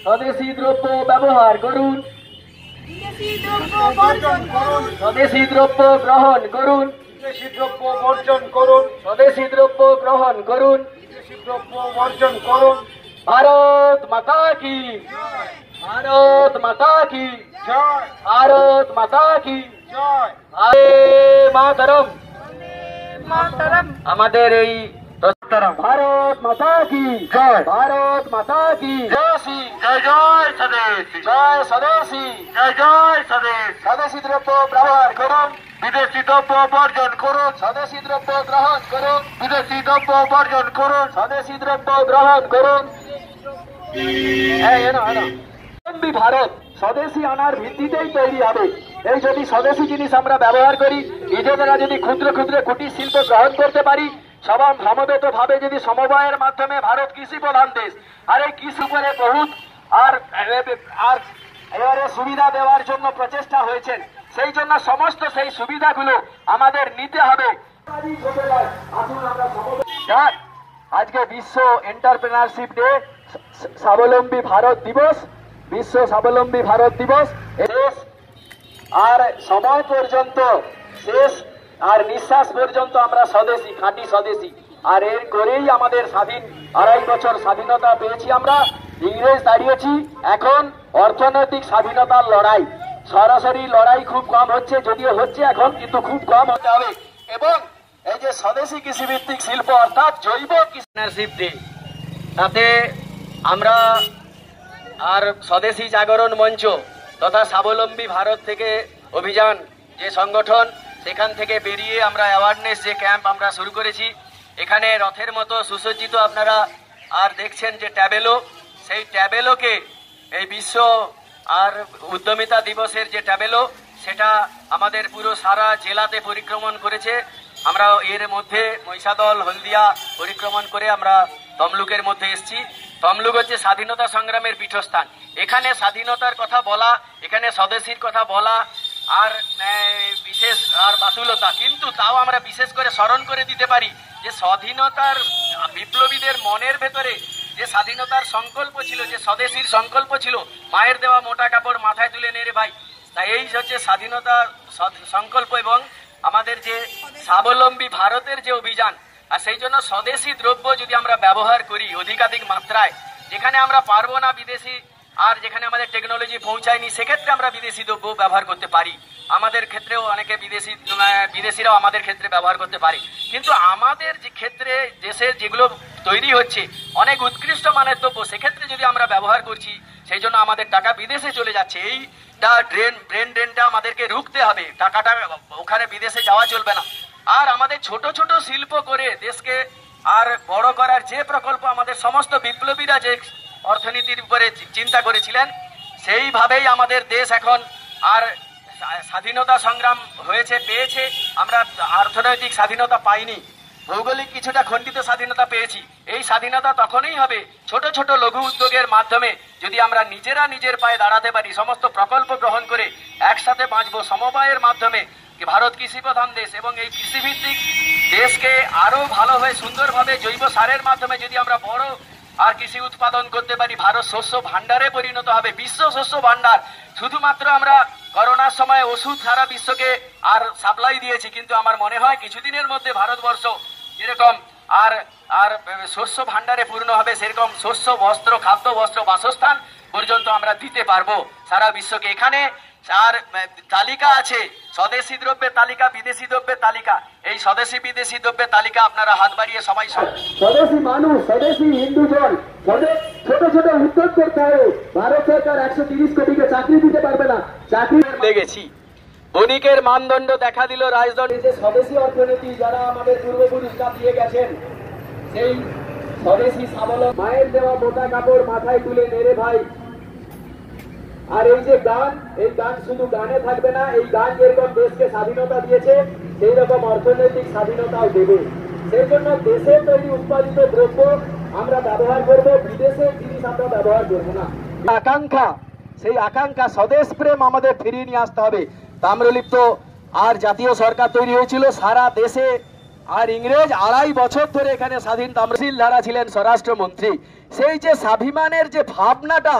স্বদেশী দ্রব্য ব্যবহার করুন, স্বদেশী দ্রব্য গ্রহণ করুন, বিদেশি দ্রব্য বর্জন করুন, স্বদেশী দ্রব্য গ্রহণ করুন। বিদেশি দ্রব্য বর্জন করুন। ভারত মাতা কি, ভারত মাতা কি, জয়, ভারত মাতা কি। জয়। আরে মাতরম। আমাদের এই ভারত মাতা কি জয়, ভারত মাতা কি জয়। জয় জয় স্বদেশী, জয় স্বদেশী, জয় জয় স্বদেশ। স্বদেশী দ্রব্য ব্যবহার করুন, বিদেশি দ্রব্য বর্জন করুন, স্বদেশী দ্রব্য গ্রহণ করুন, বিদেশি দ্রব্য বর্জন করুন। স্বদেশী দ্রব্য গ্রহণ করুন। স্বাবলম্বী ভারত স্বদেশী আনার ভিত্তিতেই তৈরি হবে। এই যদি স্বদেশী জিনিস আমরা ব্যবহার করি, নিজেরা যদি ক্ষুদ্র ক্ষুদ্র কুটির শিল্প গ্রহণ করতে পারি, সবাই সমবেত ভাবে যদি সমবায়ের মাধ্যমে, ভারত কৃষি প্রধান দেশ, আর এই কৃষি করে বহুত আর এবারে সুবিধা দেওয়ার জন্য প্রচেষ্টা হয়েছে। সেই জন্য সমস্ত সেই সুবিধাগুলো আমাদের নিতে হবে। আজকে বিশ্ব এন্টারপ্রেনারশিপ ডে, স্বাবলম্বী ভারত দিবস, বিশ্ব স্বাবলম্বী ভারত দিবস। শেষ আর সময় পর্যন্ত, শেষ আর নিঃশ্বাস পর্যন্ত আমরা স্বদেশী, খাঁটি স্বদেশী। আর এর করেই আমাদের স্বাধীন 2.5 বছর স্বাধীনতা পেয়েছি আমরা। ইংরেজ দাঁড়িয়েছি, এখন অর্থনৈতিক স্বাধীনতার লড়াই। সরাসরি লড়াই খুব কম হচ্ছে, যদিও হচ্ছে এখন, কিন্তু খুব কম হতে হবে। এবং এই যে স্বদেশী কৃষিভিত্তিক শিল্প অর্থাৎ জৈব কৃষি ডে, তাতে আমরা আর স্বদেশী জাগরণ মঞ্চ তথা স্বাবলম্বী ভারত থেকে অভিযান যে সংগঠন, সেখান থেকে বেরিয়ে আমরা অ্যাওয়ারনেস যে ক্যাম্প আমরা শুরু করেছি। এখানে রথের মতো সুসজ্জিত আপনারা আর দেখছেন যে ট্যাবেলো, সেই ট্যাবেলোকে এই বিশ্ব আর উদ্যমিতা দিবসের যে ট্যাবেলো, সেটা আমাদের পুরো সারা জেলাতে পরিক্রমণ করেছে। আমরা এর মধ্যে মহিষাদল, হলদিয়া পরিক্রমণ করে আমরা তমলুকের মধ্যে এসেছি। তমলুক হচ্ছে স্বাধীনতা সংগ্রামের পীঠস্থান। এখানে স্বাধীনতার কথা বলা, এখানে স্বদেশীর কথা বলা আর বিশেষ আর বাতুলতা, কিন্তু তাও আমরা বিশেষ করে স্মরণ করে দিতে পারি যে স্বাধীনতার বিপ্লবীদের মনের ভেতরে যে স্বাধীনতার সংকল্প ছিল, যে স্বদেশীর সংকল্প ছিল, মায়ের দেওয়া মোটা কাপড় মাথায় তুলে নেড়ে ভাই, তাই এই হচ্ছে স্বাধীনতার সংকল্প এবং আমাদের যে স্বাবলম্বী ভারতের যে অভিযান। আর সেই জন্য স্বদেশী দ্রব্য যদি আমরা ব্যবহার করি অধিকাধিক মাত্রায়, যেখানে আমরা পারবো না বিদেশি, আর যেখানে আমাদের টেকনোলজি পৌঁছায়নি, সেক্ষেত্রে আমরা বিদেশি দ্রব্য ব্যবহার করতে পারি। আমাদের ক্ষেত্রেও অনেকে বিদেশিরাও আমাদের ক্ষেত্রে ব্যবহার করতে পারে। কিন্তু আমাদের যে ক্ষেত্রে দেশের যেগুলো তৈরি হচ্ছে অনেক উৎকৃষ্ট মানের দ্রব্য, সেক্ষেত্রে যদি আমরা ব্যবহার করছি, সেই জন্য আমাদের টাকা বিদেশে চলে যাচ্ছে। এইটা ব্রেন ড্রেনটা আমাদেরকে রুখতে হবে। টাকাটা ওখানে বিদেশে যাওয়া চলবে না। আর আমাদের ছোট ছোট শিল্প করে দেশকে আর বড় করার যে প্রকল্প আমাদের সমস্ত বিপ্লবীরা যে অর্থনীতির উপরে চিন্তা করেছিলেন, সেইভাবেই আমাদের দেশ এখন আর স্বাধীনতা সংগ্রাম হয়েছে, পেয়েছে। আমরা অর্থনৈতিক স্বাধীনতা পাইনি, ভৌগোলিক কিছুটা খণ্ডিত স্বাধীনতা পেয়েছি। এই স্বাধীনতা তখনই হবে ছোট ছোট লঘু উদ্যোগের মাধ্যমে, যদি আমরা নিজেরা নিজের পায়ে দাঁড়াতে পারি, সমস্ত প্রকল্প গ্রহণ করে একসাথে বাঁচবো সমবায়ের মাধ্যমে। ভারত কৃষি প্রধান দেশ এবং এই কৃষিভিত্তিক দেশকে আরো ভালোভাবে সুন্দরভাবে জৈব সারের মাধ্যমে যদি আমরা বড় আর কৃষি উৎপাদন করতে পারি, ভারত শস্য ভান্ডারে পরিণত হবে, বিশ্ব শস্য ভান্ডার। শুধুমাত্র আমরা করোনার সময় ওষুধ সারা বিশ্বকে আর সাপ্লাই দিয়েছি, কিন্তু আমার মনে হয় কিছুদিনের মধ্যে ভারতবর্ষ যেরকম আর আর শস্য ভান্ডারে পূর্ণ হবে, সেরকম শস্য, বস্ত্র, খাদ্য, বস্ত্র, বাসস্থান পর্যন্ত আমরা দিতে পারবো সারা বিশ্বকে। এখানে আর তালিকা আছে, স্বদেশী দ্রব্যের তালিকা, বিদেশি দ্রব্যের তালিকা। এই স্বদেশী বিদেশি দ্রব্যের তালিকা আপনারা হাত বাড়িয়ে সবাই, স্বদেশী মানুষ, স্বদেশী হিন্দুজন, ছোট ছোট উদ্যোগ করতে হবে। ভারত সরকার 130 কোটিকে চাকরি দিতে পারবে না, চাকরি লেগেছি। বণিকের মানদণ্ড দেখা দিল রাজধানী। যে স্বদেশী অর্থনীতি যারা আমাদের পূর্বপুরুষরা দিয়ে গেছেন, সেই স্বদেশী স্বাবলম্বী, মায়ের দেওয়া মোটা কাপড় মাথায় তুলে নেড়ে ভাই। আর এই যে গান, এই গান শুধু গানে থাকবে না, এই গান যেরকম দেশকে স্বাধীনতা দিয়েছে, সেই রকম অর্থনৈতিক স্বাধীনতাও দেবে। সেই জন্য দেশে তৈরি উৎপাদিত দ্রব্য আমরা ব্যবহার করব, বিদেশের জিনিস আমরা ব্যবহার করবো না। আকাঙ্ক্ষা, সেই আকাঙ্ক্ষা, স্বদেশ প্রেম আমাদের ফিরিয়ে নিয়ে আসতে হবে। তাম্রলিপ্ত আর জাতীয় সরকার তৈরি হয়েছিল সারা দেশে, আর ইংরেজ 2.5 বছর ধরে এখানে স্বাধীন তাম্রশীল ধারা ছিলেন স্বরাষ্ট্রমন্ত্রী। সেই যে স্বাভিমানের যে ভাবনাটা